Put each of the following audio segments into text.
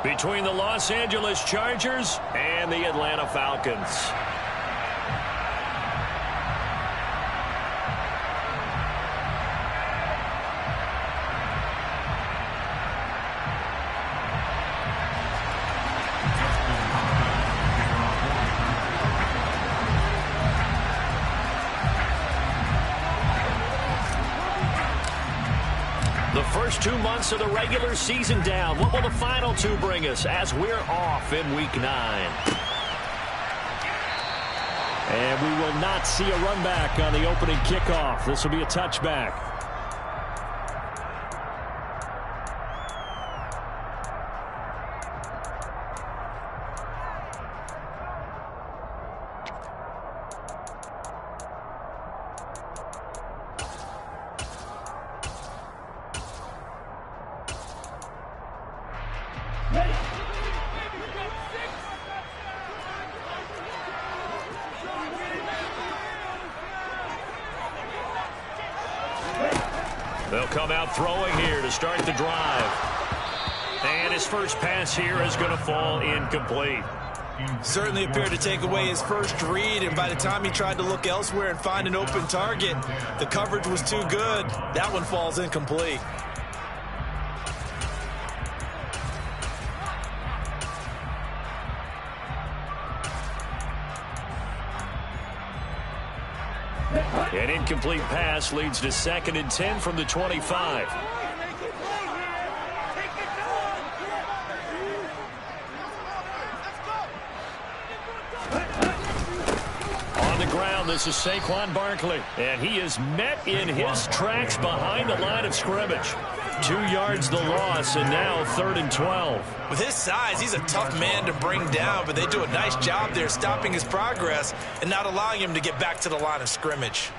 between the Los Angeles Chargers and the Atlanta Falcons. The first 2 months of the regular season down. What will the final 2 bring us as we're off in Week 9? And we will not see a run back on the opening kickoff. This will be a touchback. They'll come out throwing here to start the drive. And his first pass here is going to fall incomplete. Certainly appeared to take away his first read, and by the time he tried to look elsewhere and find an open target, the coverage was too good. That one falls incomplete. An incomplete pass leads to 2nd and 10 from the 25. On the ground, this is Saquon Barkley, and he is met in his tracks behind the line of scrimmage. 2 yards the loss, and now 3rd and 12. With his size, he's a tough man to bring down, but they do a nice job there stopping his progress and not allowing him to get back to the line of scrimmage.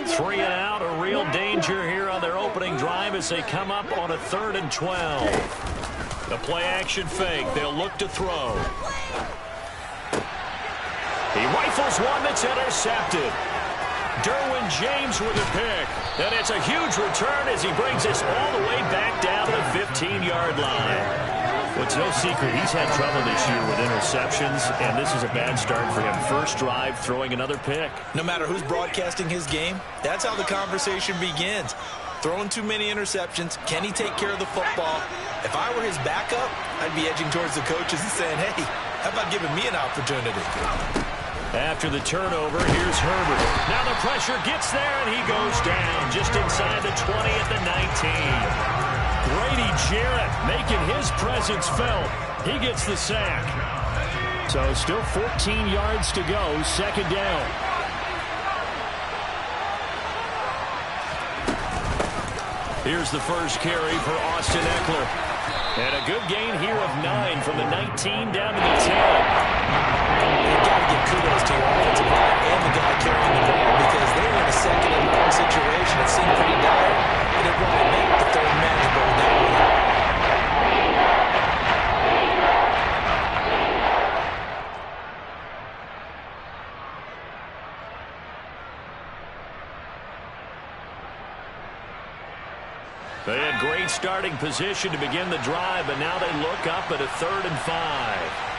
Three and out, a real danger here on their opening drive as they come up on a 3rd and 12. The play-action fake. They'll look to throw. He rifles one that's intercepted. Derwin James with a pick. And it's a huge return as he brings us all the way back down to the 15-yard line. Well, it's no secret he's had trouble this year with interceptions, and this is a bad start for him. First drive, throwing another pick. No matter who's broadcasting his game, that's how the conversation begins. Throwing too many interceptions. Can he take care of the football? If I were his backup, I'd be edging towards the coaches and saying, hey, how about giving me an opportunity? After the turnover, here's Herbert. Now the pressure gets there, and he goes down just inside the 20 at the 19. Grady Jarrett making his presence felt. He gets the sack. So still 14 yards to go, 2nd down. Here's the first carry for Austin Eckler. And a good gain here of 9 from the 19 down to the 10. You've got to give kudos to your offensive line and the guy carrying the ball because they were in a 2nd and long situation. It seemed pretty dire, but it really made the 3rd manageable that way. They had great starting position to begin the drive, but now they look up at a 3rd and 5.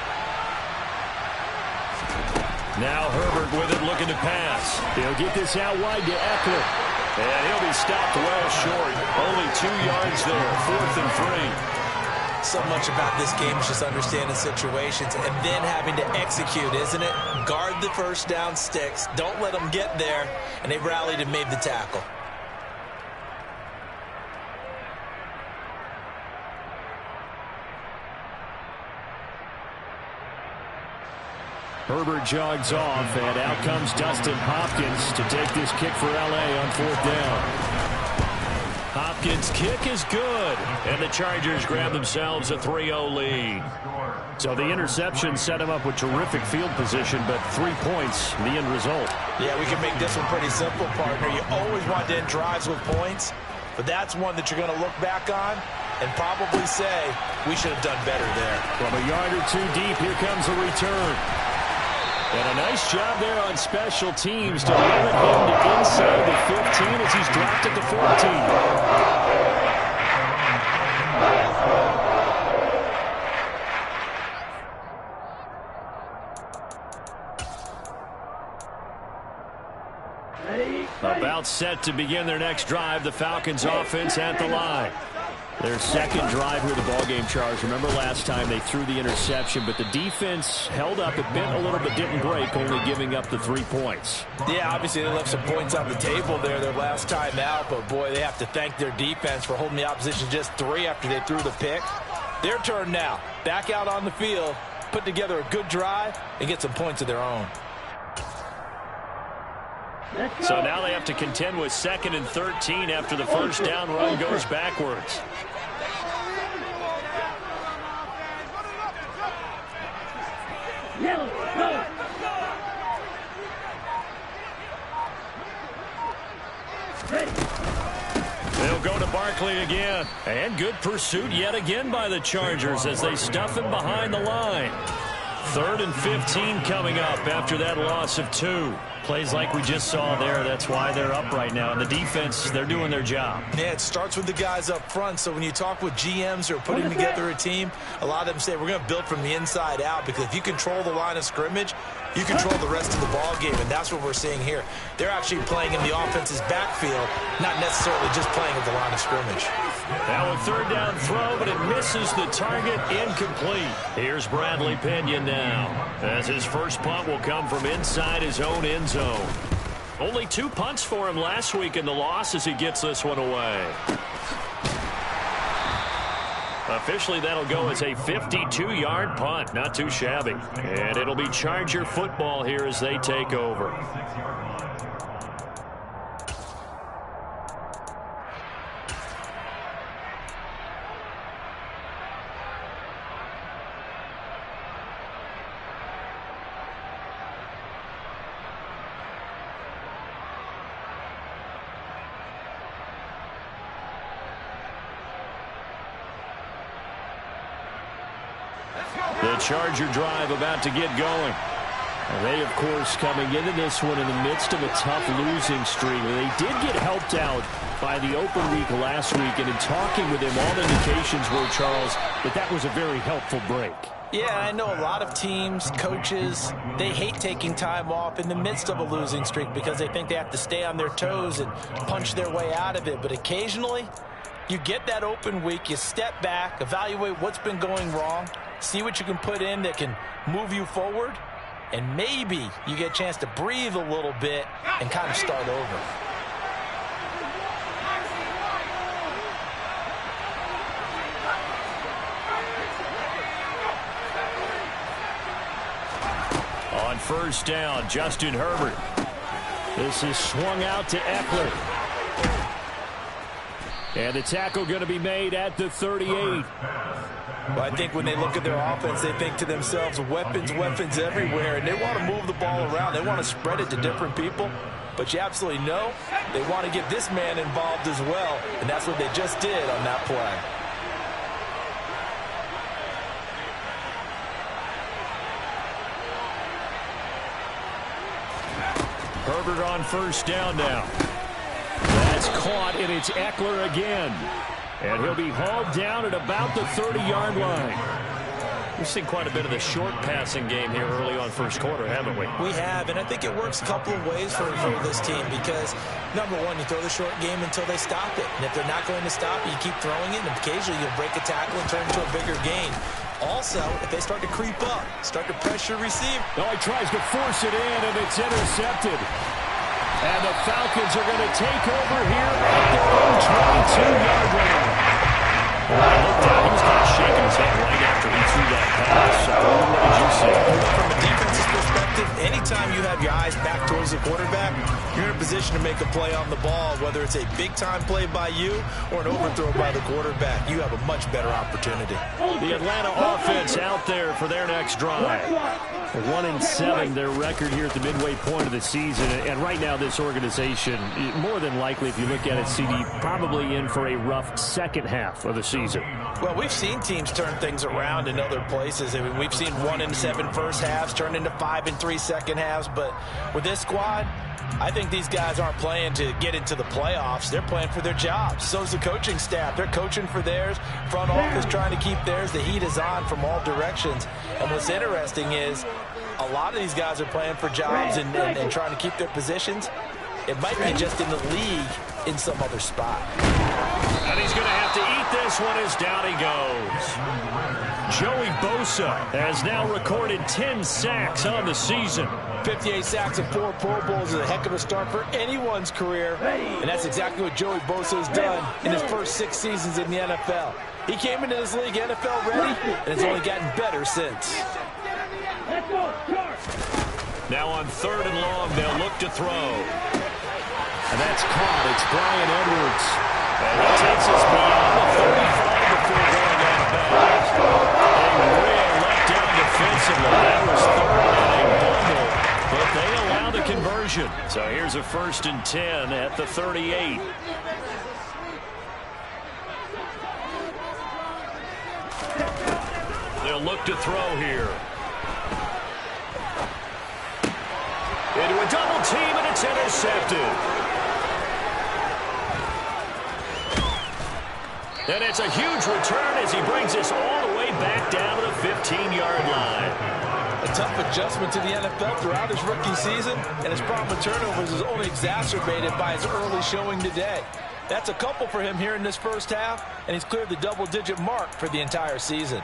Now Herbert with it, looking to pass. He'll get this out wide to Eckler. And he'll be stopped well short. Only 2 yards there, 4th and 3. So much about this game is just understanding situations and then having to execute, isn't it? Guard the first down sticks. Don't let them get there. And they rallied and made the tackle. Herbert jogs off, and out comes Dustin Hopkins to take this kick for L.A. on 4th down. Hopkins' kick is good, and the Chargers grab themselves a 3-0 lead. So the interception set him up with terrific field position, but 3 points, the end result. Yeah, we can make this one pretty simple, partner. You always want to end drives with points, but that's one that you're going to look back on and probably say, we should have done better there. From a yard or two deep, here comes a return. And a nice job there on special teams to limit him to inside the 15 as he's dropped at the 14. About set to begin their next drive. The Falcons offense at the line. Their second drive here of the ballgame, Charles. Remember last time they threw the interception, but the defense held up. It bent a little but didn't break, only giving up the 3 points. Yeah, obviously they left some points on the table there their last time out, but boy, they have to thank their defense for holding the opposition just 3 after they threw the pick. Their turn now. Back out on the field, put together a good drive, and get some points of their own. So now they have to contend with 2nd and 13 after the first down run goes backwards. They'll go to Barkley again. And good pursuit yet again by the Chargers as they stuff him behind the line. 3rd and 15 coming up after that loss of 2. Plays like we just saw there. That's why they're up right now. And the defense, they're doing their job. Yeah, it starts with the guys up front. So when you talk with GMs who are putting together a team, a lot of them say we're going to build from the inside out, because if you control the line of scrimmage, you control the rest of the ball game, and that's what we're seeing here. They're actually playing in the offense's backfield, not necessarily just playing at the line of scrimmage. Now a 3rd down throw, but it misses the target, incomplete. Here's Bradley Pinion now, as his first punt will come from inside his own end zone. Only 2 punts for him last week in the loss as he gets this one away. Officially, that'll go as a 52-yard punt. Not too shabby. And it'll be Charger football here as they take over. The Charger drive about to get going. And they, of course, coming into this one in the midst of a tough losing streak. They did get helped out by the open week last week, and in talking with him, all indications were, Charles, that was a very helpful break. Yeah, I know a lot of teams, coaches, they hate taking time off in the midst of a losing streak because they think they have to stay on their toes and punch their way out of it. But occasionally, you get that open week, you step back, evaluate what's been going wrong, see what you can put in that can move you forward, and maybe you get a chance to breathe a little bit and kind of start over. On first down, Justin Herbert. This is swung out to Eckler. And the tackle going to be made at the 38. Well, I think when they look at their offense, they think to themselves, weapons, weapons everywhere, and they want to move the ball around. They want to spread it to different people, but you absolutely know they want to get this man involved as well, and that's what they just did on that play. Herbert on first down now. That's caught, and it's Eckler again. And he'll be hauled down at about the 30-yard line. We've seen quite a bit of the short passing game here early on first quarter, haven't we? We have, and I think it works a couple of ways for this team because, number one, you throw the short game until they stop it. And if they're not going to stop it, you keep throwing it, and occasionally you'll break a tackle and turn into a bigger gain. Also, if they start to creep up, start to pressure receive. Oh, he tries to force it in, and it's intercepted. And the Falcons are going to take over here at their own 22-yard line. Well, I looked down. He was kind of shaking his head right after he threw that pass. So what did you see? From a defensive perspective, any anytime you have your eyes back towards the quarterback, you're in a position to make a play on the ball, whether it's a big-time play by you or an overthrow by the quarterback. You have a much better opportunity. The Atlanta offense out there for their next drive. 1-7, their record here at the midway point of the season. And right now, this organization, more than likely, if you look at it, CD, probably in for a rough second half of the season. Well, we've seen teams turn things around in other places. I mean, we've seen 1-7 first halves turn into 5-3 second halves. But with this squad, I think these guys aren't playing to get into the playoffs. They're playing for their jobs. So is the coaching staff. They're coaching for theirs. Front office trying to keep theirs. The heat is on from all directions. And what's interesting is a lot of these guys are playing for jobs and trying to keep their positions. It might be just in the league in some other spot. And he's going to have to eat this one as down he goes. Joey Bosa has now recorded 10 sacks on the season. 58 sacks and 4 Pro Bowls is a heck of a start for anyone's career. And that's exactly what Joey Bosa has done in his first 6 seasons in the NFL. He came into this league NFL ready, and it's only gotten better since. Now on 3rd and long, they'll look to throw. And that's caught. It's Brian Edwards. And he takes us beyond the 35 before going out of bounds. A real letdown defensively. That was 3rd and a bundle. But they allow the conversion. So here's a 1st and 10 at the 38. They'll look to throw here. Into a double team, and it's intercepted. And it's a huge return as he brings us all the way back down to the 15-yard line. A tough adjustment to the NFL throughout his rookie season, and his problem with turnovers is only exacerbated by his early showing today. That's a couple for him here in this first half, and he's cleared the double-digit mark for the entire season.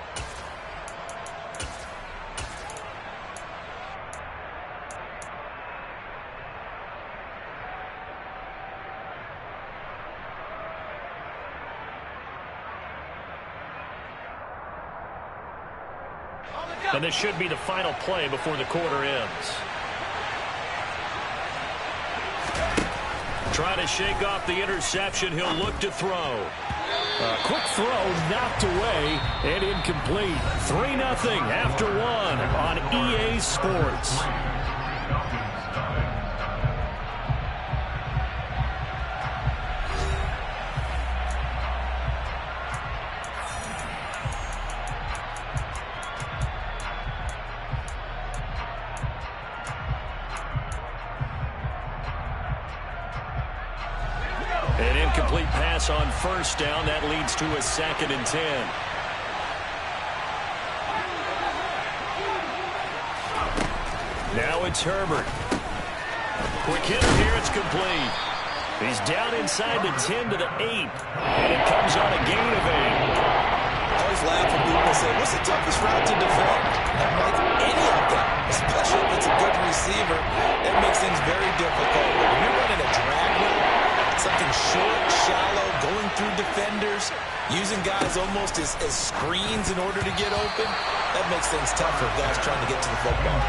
And this should be the final play before the quarter ends. Trying to shake off the interception. He'll look to throw. A quick throw knocked away and incomplete. 3-0 after 1 on EA Sports. An incomplete pass on 1st down. That leads to a 2nd and 10. Now it's Herbert. Quick hitter here. It's complete. He's down inside the 10 to the 8. And it comes on a gain of 8. I always laugh when people say, what's the toughest route to defend? I'm like, any of them, especially if it's a good receiver. That makes things very difficult. But when you're running a drag route, something short, shallow, going through defenders, using guys almost as screens in order to get open, that makes things tough for guys trying to get to the football.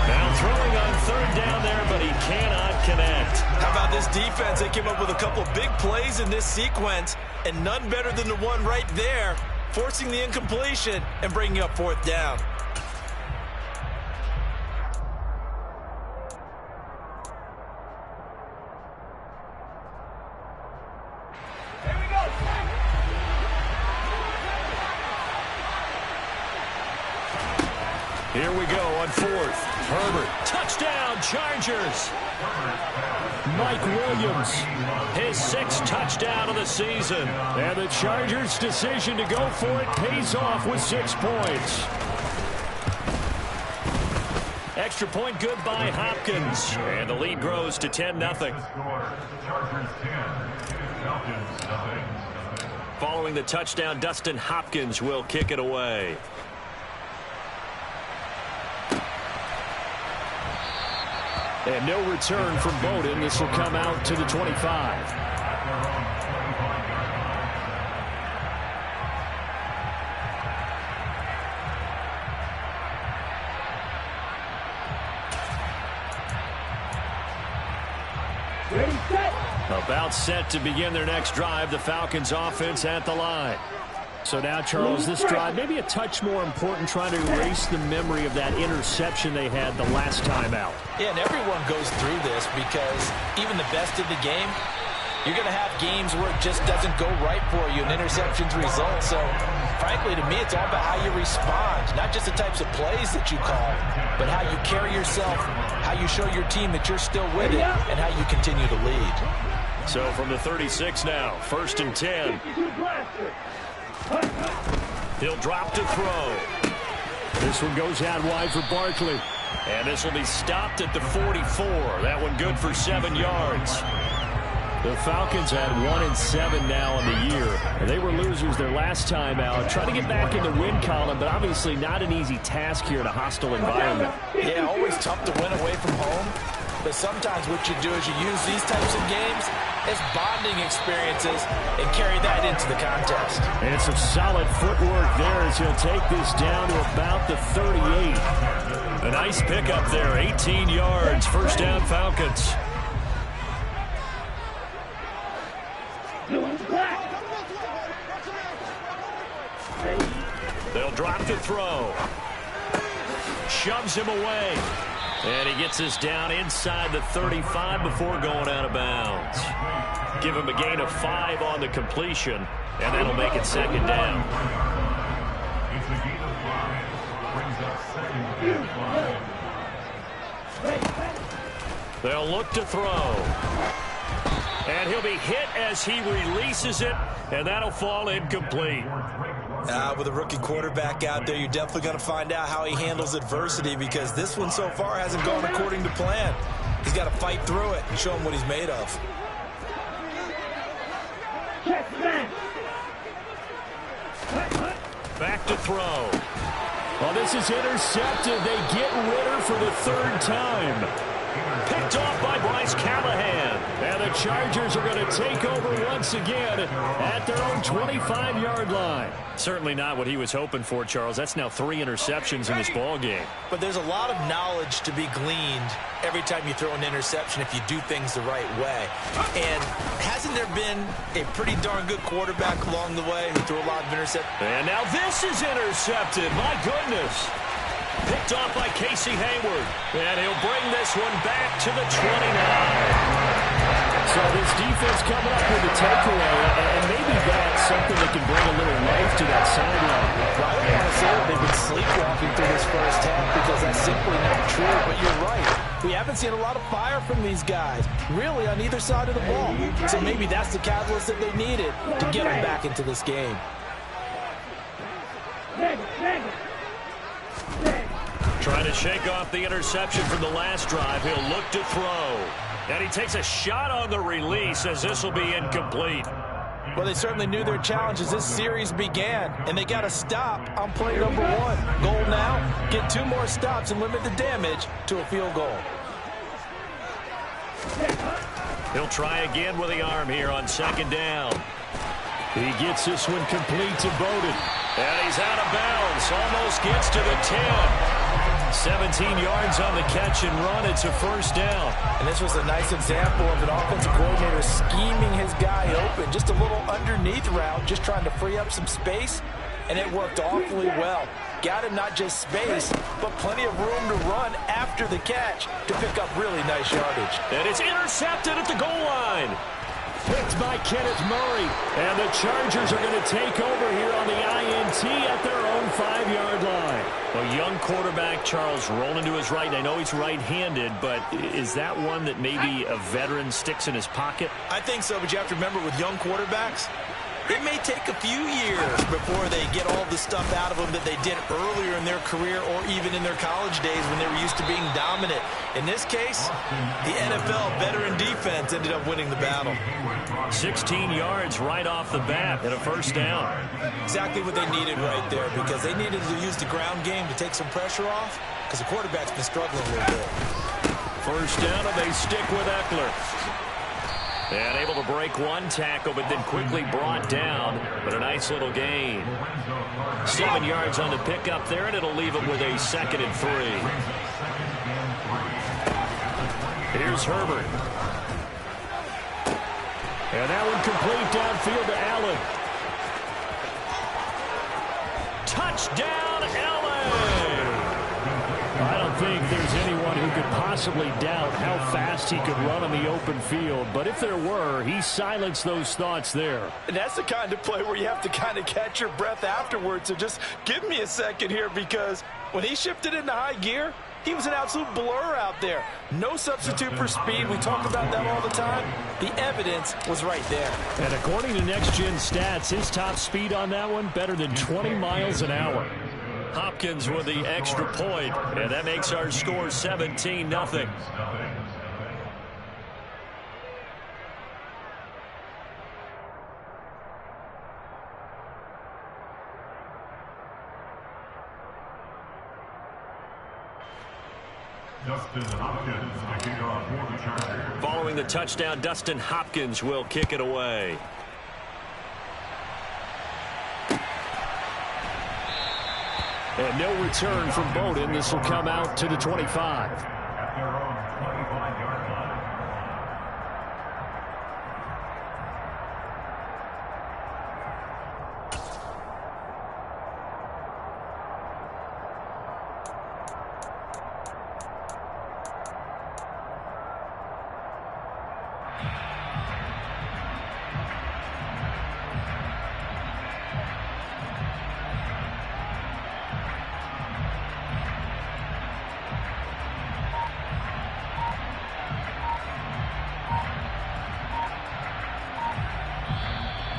Now throwing on 3rd down there, but he cannot connect. How about this defense? They came up with a couple big plays in this sequence, and none better than the one right there, forcing the incompletion and bringing up 4th down. Here we go on 4th. Herbert, touchdown, Chargers. Mike Williams, his 6th touchdown of the season. And the Chargers' decision to go for it pays off with 6 points. Extra point good by Hopkins. And the lead grows to 10-0. Following the touchdown, Dustin Hopkins will kick it away. And no return from Bowden. This will come out to the 25. About set to begin their next drive. The Falcons offense at the line. So now, Charles, this drive maybe a touch more important, trying to erase the memory of that interception they had the last time out. Yeah, and everyone goes through this because even the best in the game, you're going to have games where it just doesn't go right for you, and interceptions result. So, frankly, to me, it's all about how you respond, not just the types of plays that you call, but how you carry yourself, how you show your team that you're still with it, and how you continue to lead. So from the 36 now, 1st and 10. He'll drop to throw. This one goes out wide for Barkley. And this will be stopped at the 44. That one good for 7 yards. The Falcons had 1-7 now in the year. And they were losers their last time out. Trying to get back in the win column, but obviously not an easy task here in a hostile environment. Yeah, always tough to win away from home. But sometimes what you do is you use these types of games as bonding experiences and carry that into the contest. And some solid footwork there as he'll take this down to about the 38. A nice pickup there, 18 yards, 1st down Falcons. They'll drop to throw. Shoves him away. And he gets us down inside the 35 before going out of bounds. Give him a gain of 5 on the completion, and that'll make it 2nd down. They'll look to throw. And he'll be hit as he releases it, and that'll fall incomplete. With a rookie quarterback out there, you're definitely going to find out how he handles adversity, because this one so far hasn't gone according to plan. He's got to fight through it and show him what he's made of. Back to throw. Well, this is intercepted. They get Ritter for the 3rd time. Picked off by Bryce Callahan. And the Chargers are going to take over once again at their own 25-yard line. Certainly not what he was hoping for, Charles. That's now 3 interceptions in this ball game. But there's a lot of knowledge to be gleaned every time you throw an interception if you do things the right way. And hasn't there been a pretty darn good quarterback along the way who threw a lot of interceptions? And now this is intercepted. My goodness. Picked off by Casey Hayward. And he'll bring this one back to the 29. So this defense coming up with a takeaway, and maybe that's something that can bring a little life to that sideline. Well, I don't want to say that they've been sleepwalking through this first half, because that's simply not true, but you're right. We haven't seen a lot of fire from these guys, really, on either side of the ball. So maybe that's the catalyst that they needed to get them back into this game. Trying to shake off the interception from the last drive. He'll look to throw. And he takes a shot on the release as this will be incomplete. Well, they certainly knew their challenge as this series began, and they got to stop on play number 1. Goal now, get 2 more stops and limit the damage to a field goal. He'll try again with the arm here on 2nd down. He gets this one complete to Bowden. And he's out of bounds. Almost gets to the 10. 17 yards on the catch and run. It's a 1st down. And this was a nice example of an offensive coordinator scheming his guy open. Just a little underneath route, just trying to free up some space, and it worked awfully well. Got him not just space, but plenty of room to run after the catch to pick up really nice yardage. And it's intercepted at the goal line. Picked by Kenneth Murray. And the Chargers are going to take over here on the INT at their own 5-yard line. A young quarterback, Charles, rolling to his right. I know he's right-handed, but is that one that maybe a veteran sticks in his pocket? I think so, but you have to remember with young quarterbacks, it may take a few years before they get all the stuff out of them that they did earlier in their career or even in their college days when they were used to being dominant. In this case, the NFL veteran defense ended up winning the battle. 16 yards right off the bat and a 1st down. Exactly what they needed right there, because they needed to use the ground game to take some pressure off, because the quarterback's been struggling a little bit. 1st down, and they stick with Eckler. And able to break 1 tackle, but then quickly brought down. But a nice little gain. 7 yards on the pickup there, and it'll leave him with a 2nd and 3. Here's Herbert. And that one complete downfield to Allen. Touchdown, L.A. I don't think there's anyone who could possibly doubt how fast he could run on the open field. But if there were, he silenced those thoughts there. And that's the kind of play where you have to kind of catch your breath afterwards. So just give me a second here, because when he shifted into high gear, he was an absolute blur out there. No substitute for speed. We talk about that all the time. The evidence was right there. And according to Next Gen Stats, his top speed on that one, better than 20 miles an hour. Hopkins with the extra point, and that makes our score 17-0. Dustin Hopkins kicking off for the Chargers. Following the touchdown, Dustin Hopkins will kick it away. And no return from Bowden. This will come out to the 25. At their own 25-yard line.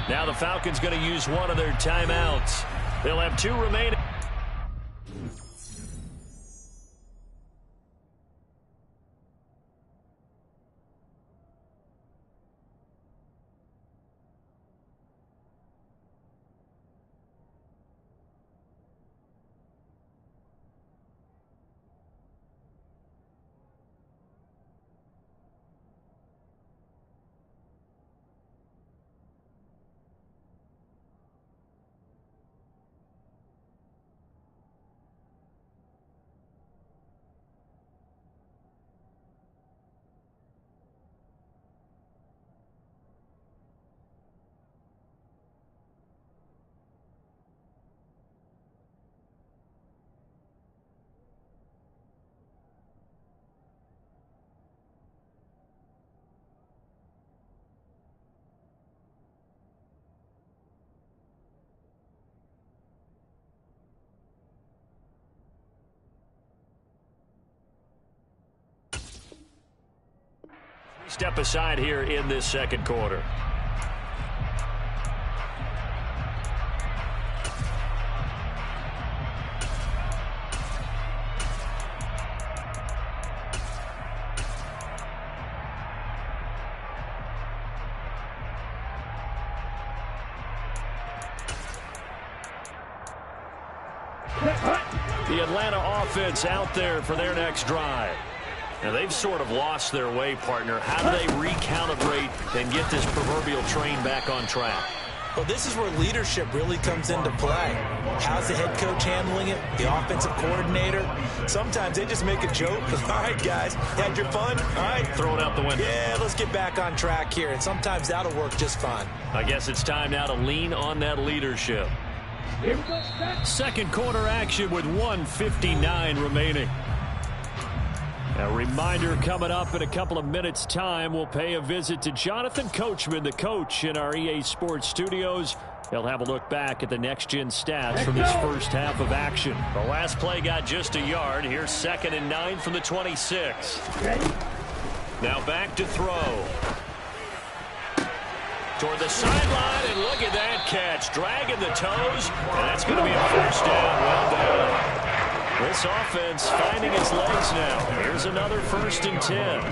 Now the Falcons going to use one of their timeouts. They'll have 2 remaining. Step aside here in this second quarter. The Atlanta offense out there for their next drive. Now, they've sort of lost their way, partner. How do they recalibrate and get this proverbial train back on track? Well, this is where leadership really comes into play. How's the head coach handling it? The offensive coordinator? Sometimes they just make a joke. All right, guys, had your fun? All right. Throw it out the window. Yeah, let's get back on track here. And sometimes that'll work just fine. I guess it's time now to lean on that leadership. Second quarter action with 1:59 remaining. A reminder, coming up in a couple of minutes' time, we'll pay a visit to Jonathan Coachman, the coach in our EA Sports studios. He'll have a look back at the next-gen stats from this first half of action. The last play got just a yard. Here's 2nd and 9 from the 26. Now back to throw. Toward the sideline, and look at that catch. Dragging the toes, and that's going to be a first down. Well done. This offense finding its legs now. Here's another 1st and 10.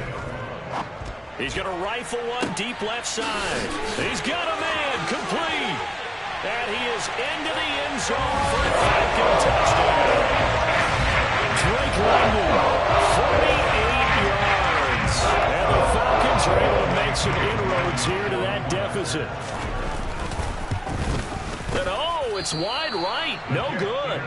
He's going to rifle one deep left side. He's got a man complete. And he is into the end zone for a Falcon touchdown. Drake London, 48 yards. And the Falcons are able to make some inroads here to that deficit. And oh, it's wide right. No good.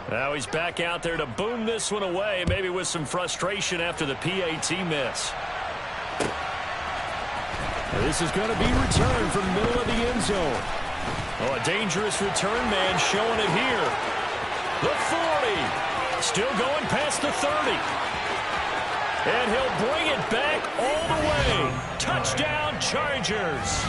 Now he's back out there to boom this one away, maybe with some frustration after the PAT miss. This is going to be returned from the middle of the end zone. Oh, a dangerous return man showing it here. The 40. Still going past the 30. And he'll bring it back all the way. Touchdown, Chargers.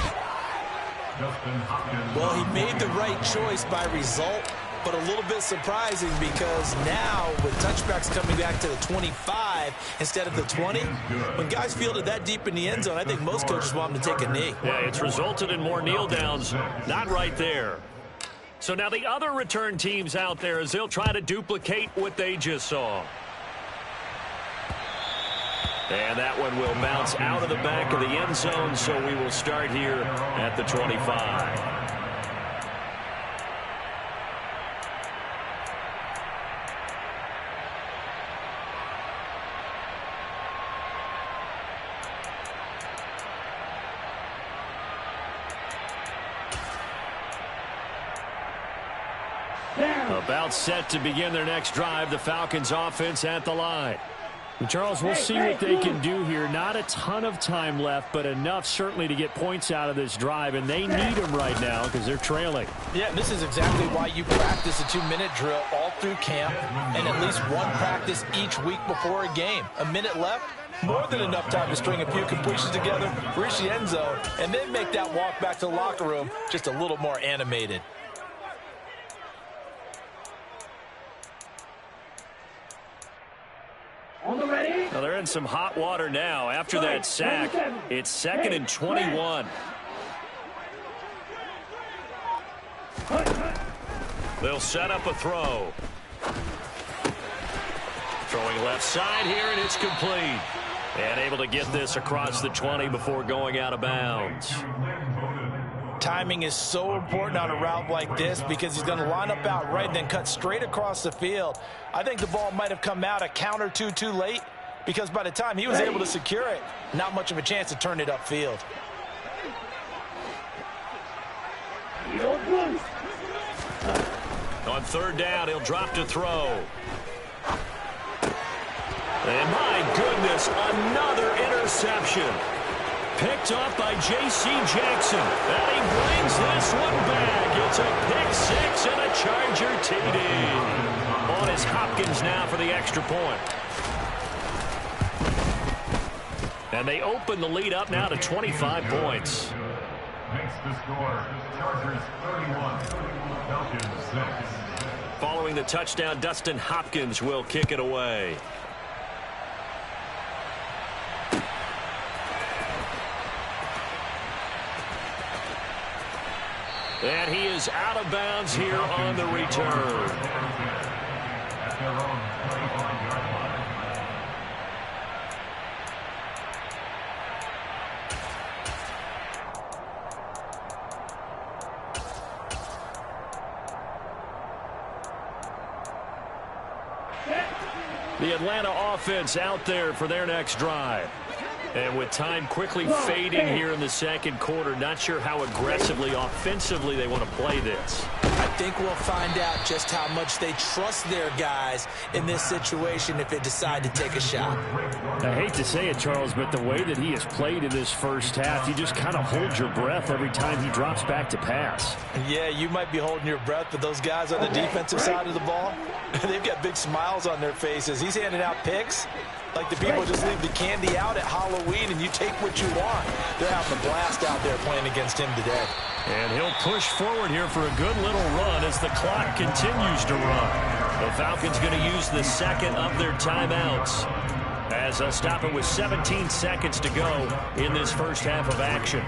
Well, he made the right choice by result, but a little bit surprising because now with touchbacks coming back to the 25 instead of the 20, when guys fielded that deep in the end zone, I think most coaches want them to take a knee. Yeah, it's resulted in more kneel downs. Not right there. So now the other return teams out there as they'll try to duplicate what they just saw. And that one will bounce out of the back of the end zone, so we will start here at the 25. About set to begin their next drive, the Falcons offense at the line. And Charles, we'll see what they can do here. Not a ton of time left, but enough certainly to get points out of this drive, and they need them right now because they're trailing. Yeah, this is exactly why you practice a 2-minute drill all through camp and at least one practice each week before a game. A minute left, more than enough time to string a few completions together, reach the end zone, and then make that walk back to the locker room just a little more animated. Well, they're in some hot water now. After that sack, it's 2nd and 21. They'll set up a throw. Throwing left side here, and it's complete. And able to get this across the 20 before going out of bounds. Timing is so important on a route like this because he's going to line up out right and then cut straight across the field. I think the ball might have come out a count or two too late because by the time he was able to secure it, not much of a chance to turn it upfield. On 3rd down, he'll drop to throw. And my goodness, another interception. Picked off by J.C. Jackson. And he brings this one back. It's a pick 6 and a Charger TD. On is Hopkins now for the extra point. And they open the lead up now to 25 points. Makes the score. Chargers 31, Falcons 6. Following the touchdown, Dustin Hopkins will kick it away. And he is out of bounds here on the return. At their own 25-yard line. The Atlanta offense out there for their next drive. And with time quickly fading here in the second quarter, not sure how aggressively, offensively they want to play this. I think we'll find out just how much they trust their guys in this situation if they decide to take a shot. I hate to say it, Charles, but the way that he has played in this first half, you just kind of hold your breath every time he drops back to pass. Yeah, you might be holding your breath, but those guys on the defensive side of the ball, they've got big smiles on their faces. He's handing out picks like the people just leave the candy out at Halloween and you take what you want. They're having a blast out there playing against him today. And he'll push forward here for a good little run as the clock continues to run. The Falcons going to use the second of their timeouts as they'll stop it with 17 seconds to go in this first half of action.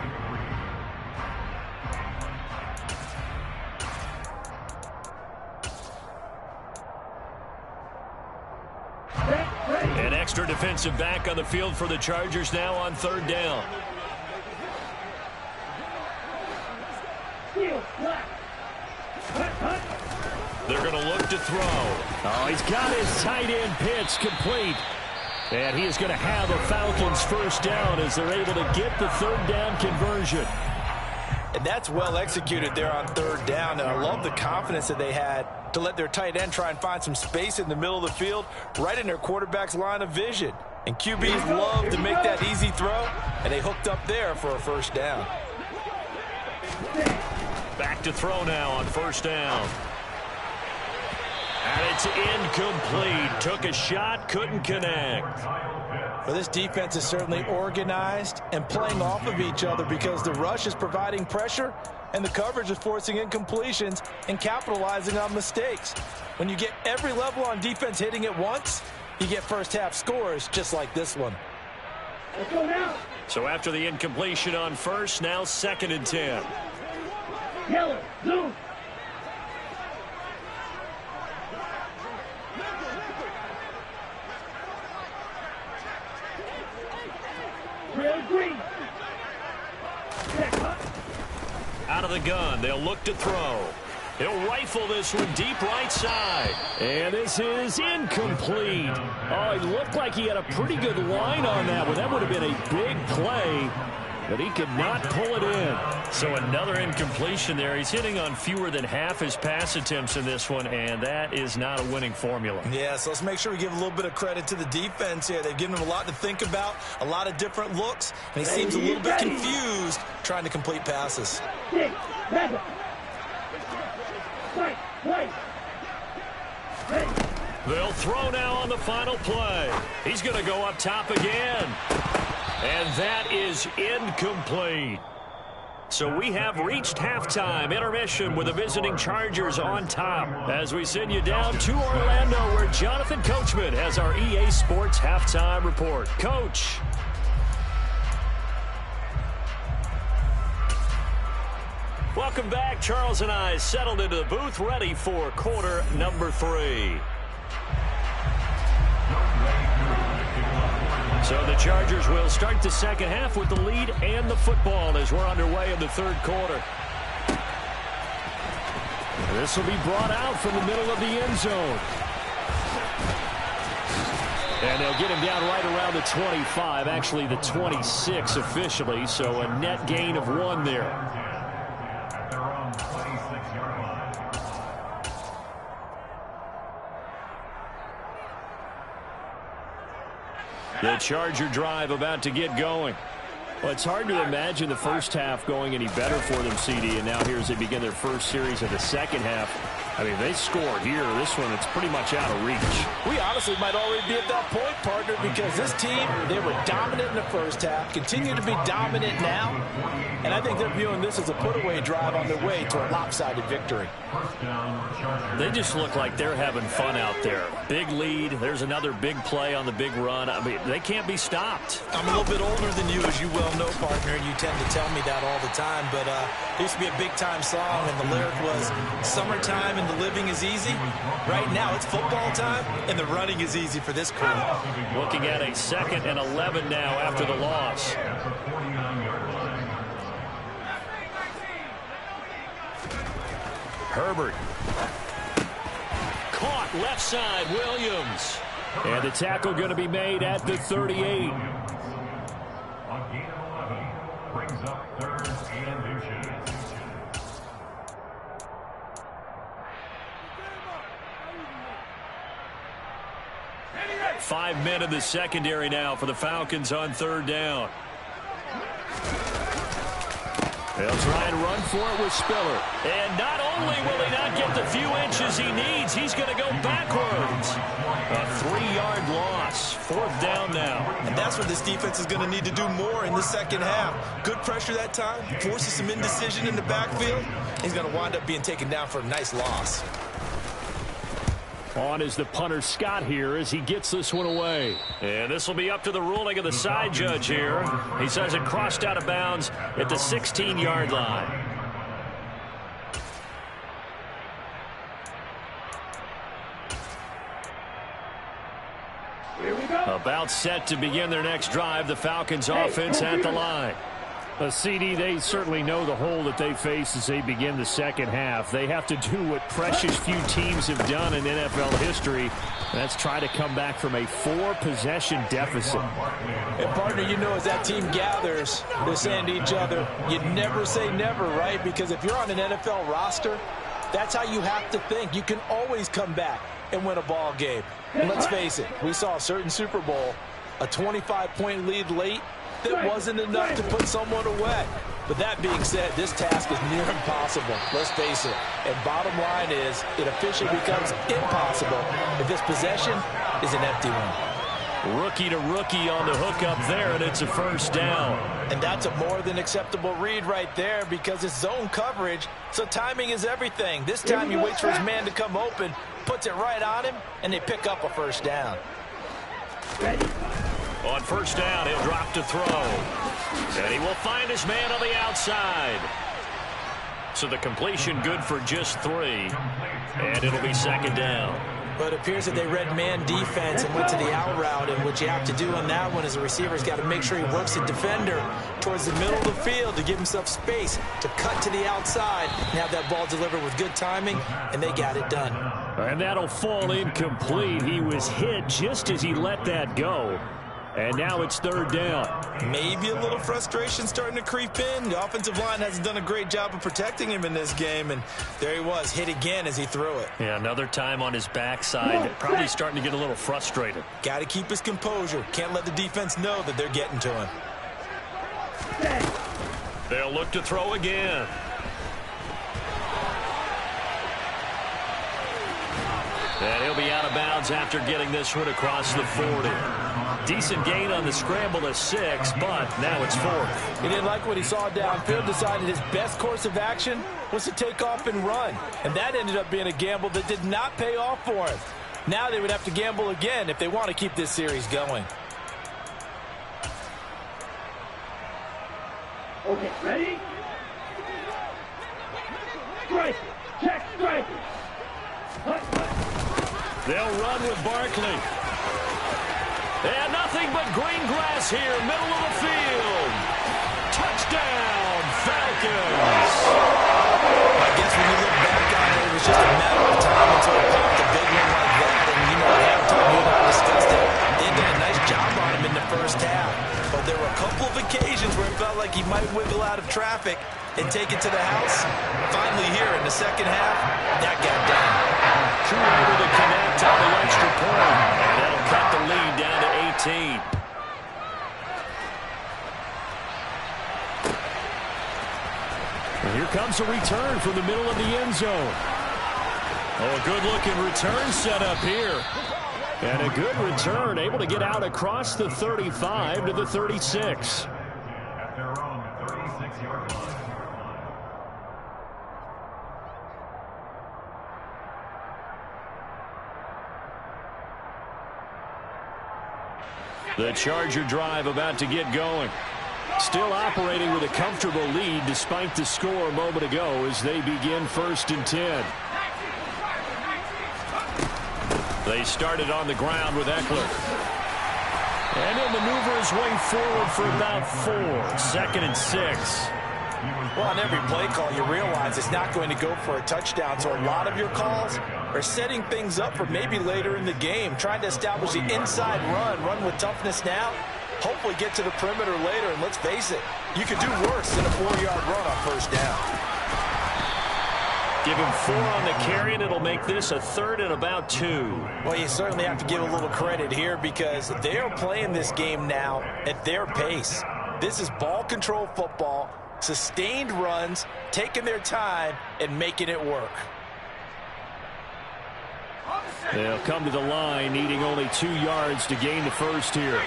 An extra defensive back on the field for the Chargers now on 3rd down. They're going to look to throw. Oh, he's got his tight end pitch complete. And he is going to have a Falcons first down as they're able to get the 3rd down conversion. And that's well executed there on third down. And I love the confidence that they had to let their tight end try and find some space in the middle of the field, right in their quarterback's line of vision. And QBs love to make that easy throw, and they hooked up there for a first down. Back to throw now on first down. And it's incomplete. Took a shot, couldn't connect. Well, this defense is certainly organized and playing off of each other because the rush is providing pressure and the coverage is forcing incompletions and capitalizing on mistakes. When you get every level on defense hitting at once, you get first half scores just like this one. Let's go now. So after the incompletion on first, now 2nd and 10. Keller, zoom. Real green. Out of the gun, they'll look to throw. He'll rifle this one deep right side. And this is incomplete. Oh, it looked like he had a pretty good line on that one. That would have been a big play, but he could not pull it in. So another incompletion there. He's hitting on fewer than half his pass attempts in this one, and that is not a winning formula. Yeah, so let's make sure we give a little bit of credit to the defense here. They've given him a lot to think about, a lot of different looks, and he seems a little bit confused trying to complete passes. They'll throw now on the final play. He's going to go up top again. And that is incomplete. So we have reached halftime intermission with the visiting Chargers on top as we send you down to Orlando where Jonathan Coachman has our EA Sports halftime report. Coach. Welcome back. Charles and I settled into the booth ready for quarter number 3. So the Chargers will start the second half with the lead and the football as we're underway in the third quarter. This will be brought out from the middle of the end zone. And they'll get him down right around the 25, actually the 26 officially, so a net gain of 1 there. The Charger drive about to get going. Well, it's hard to imagine the first half going any better for them, CD, and now here as they begin their first series of the second half. I mean, they score here. This one, it's pretty much out of reach. We honestly might already be at that point, partner, because this team, they were dominant in the first half, continue to be dominant now, and I think they're viewing this as a put-away drive on their way to a lopsided victory. They just look like they're having fun out there. Big lead. There's another big play on the big run. I mean, they can't be stopped. I'm a little bit older than you, as you well know, partner, and you tend to tell me that all the time, but it used to be a big-time song, and the lyric was, summertime and the living is easy. Right now, it's football time, and the running is easy for this crew. Looking at a 2nd and 11 now after the loss. Herbert. Caught left side, Williams. And the tackle going to be made at the 38. On gain of 11, brings up 3rd and inches. 5 men in the secondary now for the Falcons on 3rd down. They'll try and run for it with Spiller. And not only will he not get the few inches he needs, he's going to go backwards. A 3-yard loss. 4th down now. And that's what this defense is going to need to do more in the second half. Good pressure that time. Forces some indecision in the backfield. He's going to wind up being taken down for a nice loss. On is the punter Scott here as he gets this one away. And this will be up to the ruling of the side judge here. He says it crossed out of bounds at the 16-yard line. Here we go. About set to begin their next drive. The Falcons offense at the line. CD, they certainly know the hole that they face as they begin the second half. They have to do what precious few teams have done in NFL history. That's try to come back from a 4-possession deficit. And, partner, you know, as that team gathers, they're saying to each other, you never say never, right? Because if you're on an NFL roster, that's how you have to think. You can always come back and win a ball game. And let's face it, we saw a certain Super Bowl, a 25-point lead late, that wasn't enough to put someone away. But that being said, this task is near impossible. Let's face it. And bottom line is, it officially becomes impossible if this possession is an empty one. Rookie to rookie on the hookup there, and it's a first down. And that's a more than acceptable read right there because it's zone coverage, so timing is everything. This time he waits for his man to come open, puts it right on him, and they pick up a first down. Ready? On first down, he'll drop to throw. And he will find his man on the outside. So the completion good for just 3. And it'll be second down. But it appears that they read man defense and went to the out route. And what you have to do on that one is the receiver's got to make sure he works the defender towards the middle of the field to give himself space to cut to the outside and have that ball delivered with good timing, and they got it done. And that'll fall incomplete. He was hit just as he let that go. And now it's third down. Maybe a little frustration starting to creep in. The offensive line hasn't done a great job of protecting him in this game. And there he was, hit again as he threw it. Yeah, another time on his backside. Probably starting to get a little frustrated. Got to keep his composure. Can't let the defense know that they're getting to him. They'll look to throw again. And he'll be out of bounds after getting this one across the 40. Decent gain on the scramble to 6, but now it's 4th. He didn't like what he saw downfield, decided his best course of action was to take off and run. And that ended up being a gamble that did not pay off for him. Now they would have to gamble again if they want to keep this series going. Okay, ready? Strike. Check strike. They'll run with Barkley. And nothing but green grass here, middle of the field. Touchdown, Falcons. I guess when you look back on it, it was just a matter of time until it popped a big one like that. And, you know, at halftime, you and I discussed it. They did a nice job on him in the first half. But there were a couple of occasions where it felt like he might wiggle out of traffic and take it to the house. Finally here in the second half, that got done. True able to connect on the extra point. And that'll cut the lead down to 18. And here comes a return from the middle of the end zone. Oh, a good-looking return set up here. And a good return, able to get out across the 35 to the 36. At their own 36-yard line. The Charger drive about to get going. Still operating with a comfortable lead despite the score a moment ago as they begin 1st and 10. They started on the ground with Eckler. And he'll maneuver his way forward for about 4. 2nd and 6. Well, on every play call, you realize it's not going to go for a touchdown. So a lot of your calls are setting things up for maybe later in the game, trying to establish the inside run with toughness now, hopefully get to the perimeter later. And let's face it, you could do worse than a 4-yard run on first down. Give him 4 on the carry, and it'll make this a 3rd and about 2. Well, you certainly have to give a little credit here because they are playing this game now at their pace. This is ball control football, sustained runs, taking their time, and making it work. They'll come to the line, needing only 2 yards to gain the first here.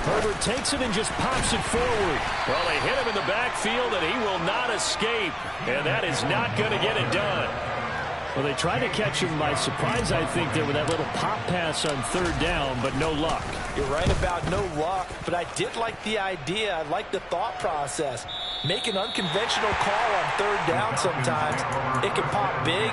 Herbert takes it and just pops it forward. Well, they hit him in the backfield, and he will not escape. And that is not going to get it done. Well, they tried to catch him by surprise, I think, there with that little pop pass on 3rd down, but no luck. You're right about no luck, but I did like the idea. I like the thought process. Make an unconventional call on 3rd down sometimes. It can pop big.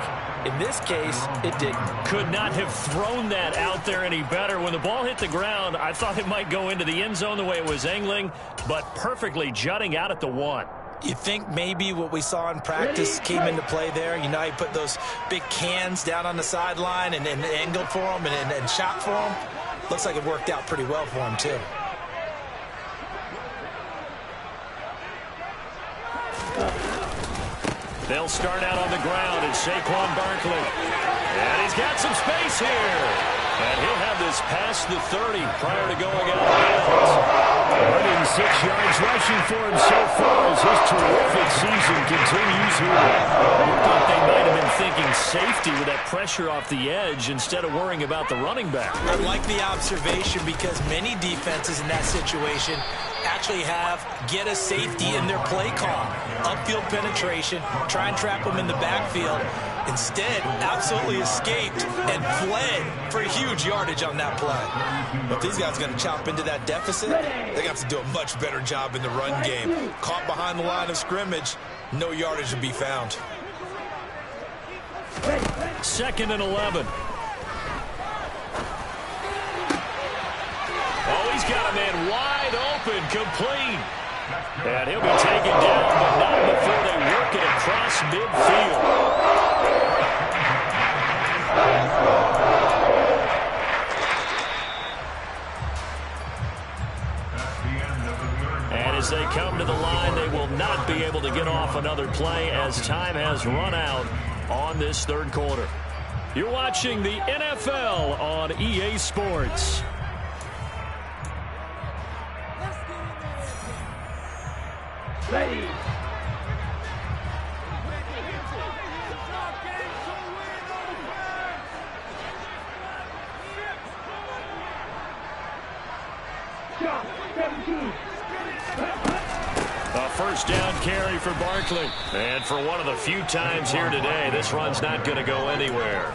In this case, it didn't. Could not have thrown that out there any better. When the ball hit the ground, I thought it might go into the end zone the way it was angling, but perfectly jutting out at the 1. You think maybe what we saw in practice came into play there? You know, he put those big cans down on the sideline and angled for him and shot for him. Looks like it worked out pretty well for him, too. They'll start out on the ground, and Saquon Barkley. And he's got some space here. And he'll have this past the 30 prior to going out of bounds. 106 yards rushing for him so far as his terrific season continues here. You thought they might have been thinking safety with that pressure off the edge instead of worrying about the running back. I like the observation because many defenses in that situation actually get a safety in their play call. Upfield penetration, try and trap them in the backfield. Instead, absolutely escaped and fled for huge yardage on that play. But these guys are going to chop into that deficit. They're going to have to do a much better job in the run game. Caught behind the line of scrimmage, no yardage to be found. 2nd and 11. Oh, he's got a man wide open, complete. And he'll be taken down, but not before they work it across midfield. And as they come to the line, they will not be able to get off another play as time has run out on this 3rd quarter. You're watching the NFL on EA Sports. Ready. Shot 17. A first down carry for Barkley. And for one of the few times here today, this run's not going to go anywhere.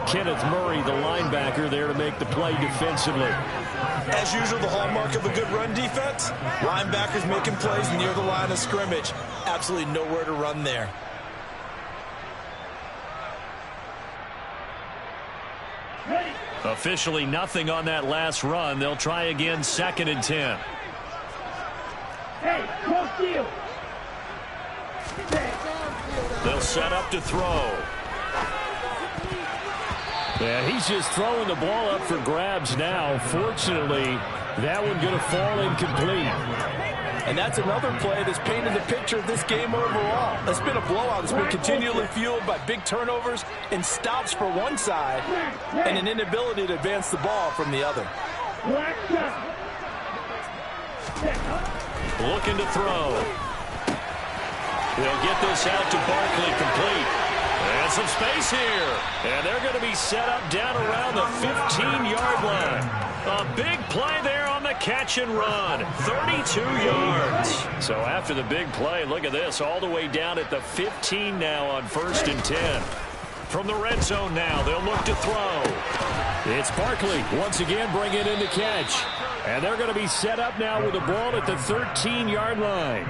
Kenneth Murray, the linebacker, there to make the play defensively. As usual, the hallmark of a good run defense, linebackers making plays near the line of scrimmage. Absolutely nowhere to run there. Officially nothing on that last run. They'll try again 2nd and 10. Hey, cross field. They'll set up to throw. Yeah, he's just throwing the ball up for grabs now. Fortunately, that one going to fall incomplete. And that's another play that's painted the picture of this game overall. It's been a blowout. It's been continually fueled by big turnovers and stops for one side and an inability to advance the ball from the other. Looking to throw. They'll get this out to Barkley, complete. And some space here. And they're going to be set up down around the 15-yard line. A big play there on the catch and run. 32 yards. So after the big play, look at this. All the way down at the 15 now on 1st and 10. From the red zone now, they'll look to throw. It's Barkley once again bringing in the catch. And they're going to be set up now with the ball at the 13-yard line.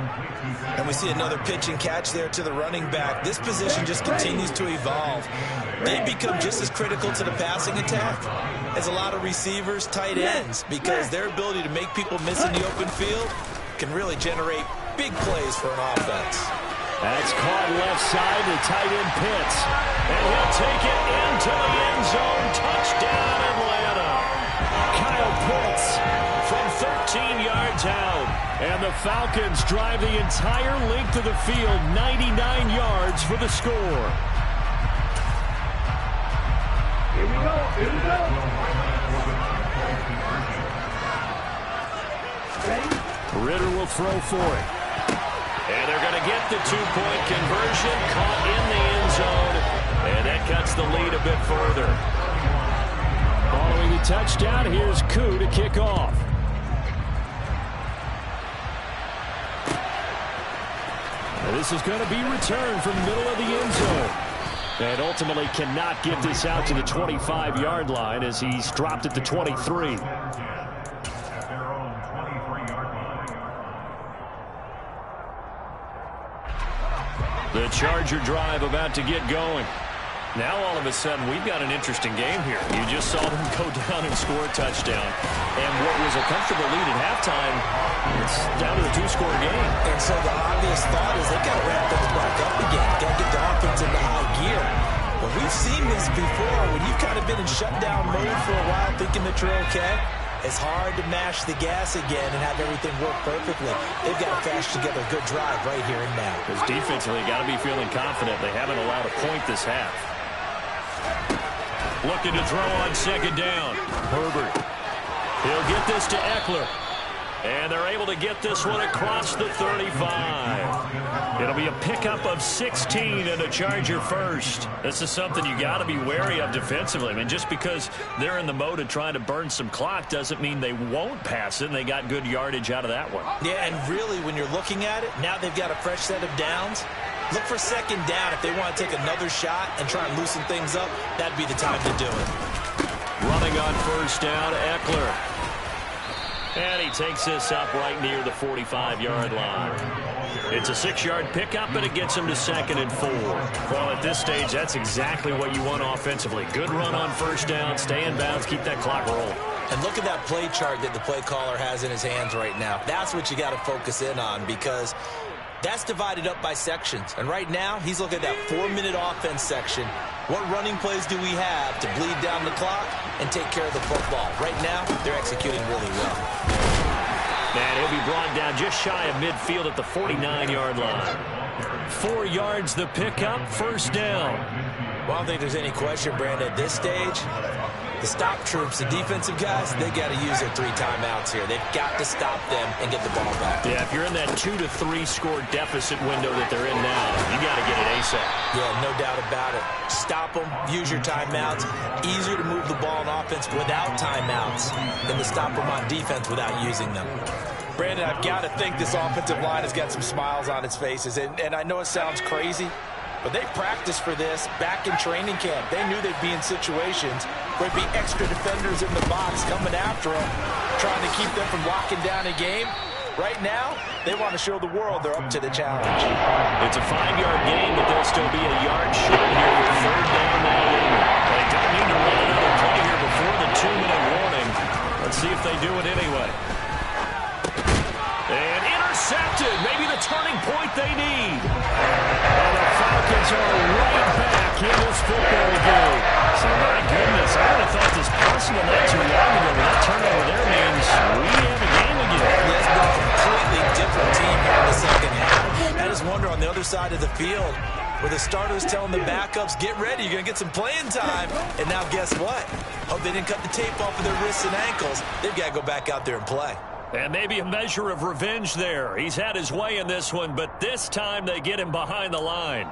And we see another pitch and catch there to the running back. This position just continues to evolve. They become just as critical to the passing attack as a lot of receivers, tight ends, because their ability to make people miss in the open field can really generate big plays for an offense. That's caught left side to tight end Pitts. And he'll take it into the end zone. Touchdown, Atlanta. Kyle Pitts from 13 yards out. And the Falcons drive the entire length of the field, 99 yards for the score. Here we go. Here we go. Ready? Ritter will throw for it. And they're going to get the two-point conversion, caught in the end zone. And that cuts the lead a bit further. Following the touchdown, here's Koo to kick off. And this is going to be returned from the middle of the end zone. And ultimately cannot get this out to the 25-yard line as he's dropped at the 23. The Charger drive about to get going. Now all of a sudden we've got an interesting game here. You just saw them go down and score a touchdown. And what was a comfortable lead at halftime, it's down to a 2-score game. And so the obvious thought is they've got to ramp things back up again. Got to get the offense into high gear. But we've seen this before. When you've kind of been in shutdown mode for a while thinking that you're okay, it's hard to mash the gas again and have everything work perfectly. They've got to flash together a good drive right here and now. Because defensively, got to be feeling confident. They haven't allowed a point this half. Looking to throw on second down. Herbert. He'll get this to Eckler. And they're able to get this one across the 35. It'll be a pickup of 16 and a Charger first. This is something you got to be wary of defensively. I mean, just because they're in the mode of trying to burn some clock doesn't mean they won't pass it, and they got good yardage out of that one. Yeah, and really, when you're looking at it, now they've got a fresh set of downs. Look for second down. If they want to take another shot and try and loosen things up, that'd be the time to do it. Running on first down, Eckler. And he takes this up right near the 45-yard line. It's a 6-yard pickup, and it gets him to 2nd and 4. Well, at this stage, that's exactly what you want offensively. Good run on first down, stay in bounds, keep that clock rolling. And look at that play chart that the play caller has in his hands right now. That's what you got to focus in on, because that's divided up by sections. And right now, he's looking at that 4-minute offense section. What running plays do we have to bleed down the clock and take care of the football? Right now, they're executing really well. And he'll be brought down just shy of midfield at the 49-yard line. 4 yards the pickup, first down. Well, I don't think there's any question, Brandon, at this stage, the stop troops, the defensive guys, they got to use their 3 timeouts here. They've got to stop them and get the ball back. Yeah, if you're in that 2 to 3 score deficit window that they're in now, you got to get it ASAP. Yeah, no doubt about it. Stop them, use your timeouts. Easier to move the ball on offense without timeouts than to stop them on defense without using them. Brandon, I've got to think this offensive line has got some smiles on its faces. And I know it sounds crazy, but they practiced for this back in training camp. They knew they'd be in situations where there'd be extra defenders in the box coming after them, trying to keep them from locking down a game. Right now, they want to show the world they're up to the challenge. It's a 5-yard gain, but they'll still be a yard short here with third down now. They don't need to run another play here before the 2-minute warning. Let's see if they do it anyway. And intercepted. Maybe the turning point they need. And the Falcons are right back in this football game. So, my goodness, I would have thought this possible not too long ago. That turnover there means we have a game again. Yeah, it's been a completely different team here in the second half. I just wonder on the other side of the field, where the starters telling the backups, get ready, you're going to get some playing time. And now guess what? Hope they didn't cut the tape off of their wrists and ankles. They've got to go back out there and play. And maybe a measure of revenge there. He's had his way in this one, but this time they get him behind the line.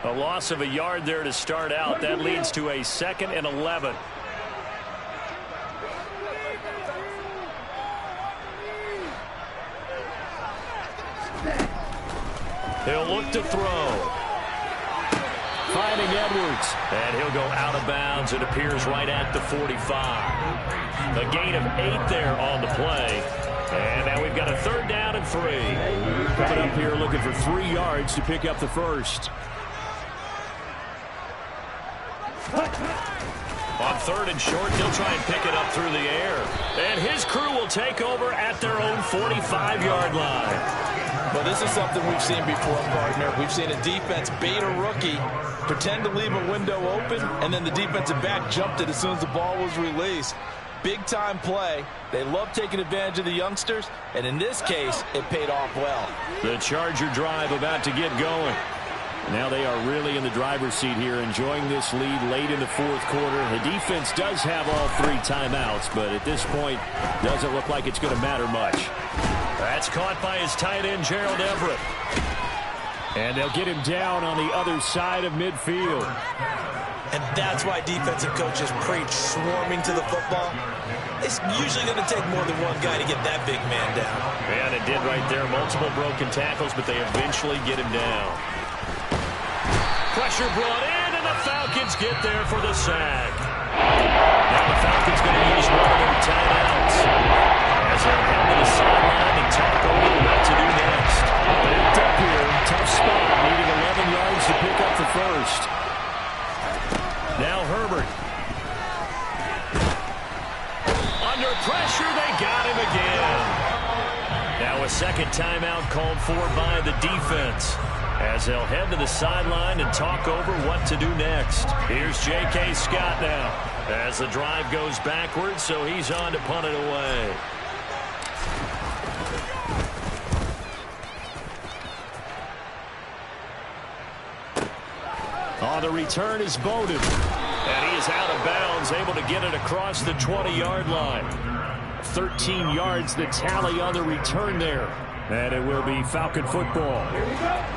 A loss of a yard there to start out. That leads to a 2nd and 11. He'll look to throw. Finding Edwards. And he'll go out of bounds. It appears right at the 45. A gain of 8 there on the play. And now we've got a 3rd down and 3. Coming up here looking for 3 yards to pick up the first. On 3rd and short, they'll try and pick it up through the air. And his crew will take over at their own 45-yard line. Well, this is something we've seen before, partner. We've seen a defense bait a rookie, pretend to leave a window open, and then the defensive back jumped it as soon as the ball was released. Big-time play. They love taking advantage of the youngsters, and in this case, it paid off well. The Charger drive about to get going. Now they are really in the driver's seat here, enjoying this lead late in the 4th quarter. The defense does have all 3 timeouts, but at this point, doesn't look like it's going to matter much. That's caught by his tight end, Gerald Everett. And they'll get him down on the other side of midfield. And that's why defensive coaches preach swarming to the football. It's usually going to take more than one guy to get that big man down. And it did right there. Multiple broken tackles, but they eventually get him down. Pressure brought in, and the Falcons get there for the sack. Now the Falcons going to use one of their timeouts as they'll head to the sideline and talk over what to do next. Backed up here, tough spot, needing 11 yards to pick up the first. Now Herbert. Under pressure, they got him again. Now a second timeout called for by the defense as they'll head to the sideline and talk over what to do next. Here's J.K. Scott now as the drive goes backwards, so he's on to punt it away. On the return is Bowden. And he is out of bounds, able to get it across the 20-yard line. 13 yards, the tally on the return there. And it will be Falcon football.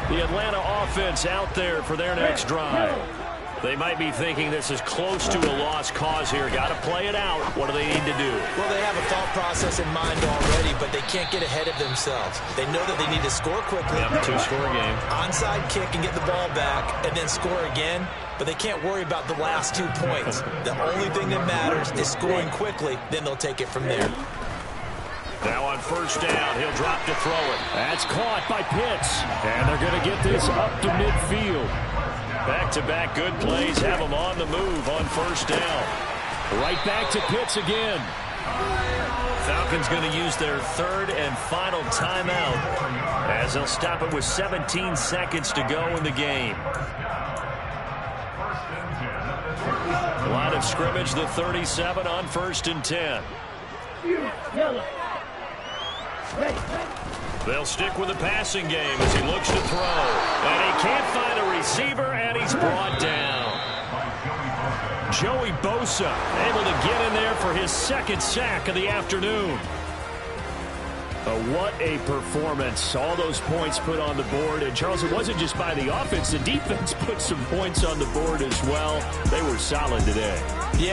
The Atlanta offense out there for their next drive. They might be thinking this is close to a lost cause here. Got to play it out. What do they need to do? Well, they have a thought process in mind already, but they can't get ahead of themselves. They know that they need to score quickly. Yep, two-score game. Onside kick and get the ball back and then score again, but they can't worry about the last 2 points. The only thing that matters is scoring quickly, then they'll take it from there. Now on first down, he'll drop to throw it. That's caught by Pitts, and they're going to get this up to midfield. Back-to-back good plays have them on the move on first down. Right back to Pitts again. Falcons going to use their third and final timeout as they'll stop it with 17 seconds to go in the game. Line of scrimmage, the 37 on first and 10. They'll stick with the passing game as he looks to throw. And he can't find a receiver, and he's brought down. Joey Bosa able to get in there for his second sack of the afternoon. What a performance. All those points put on the board. And, Charles, it wasn't just by the offense. The defense put some points on the board as well. They were solid today.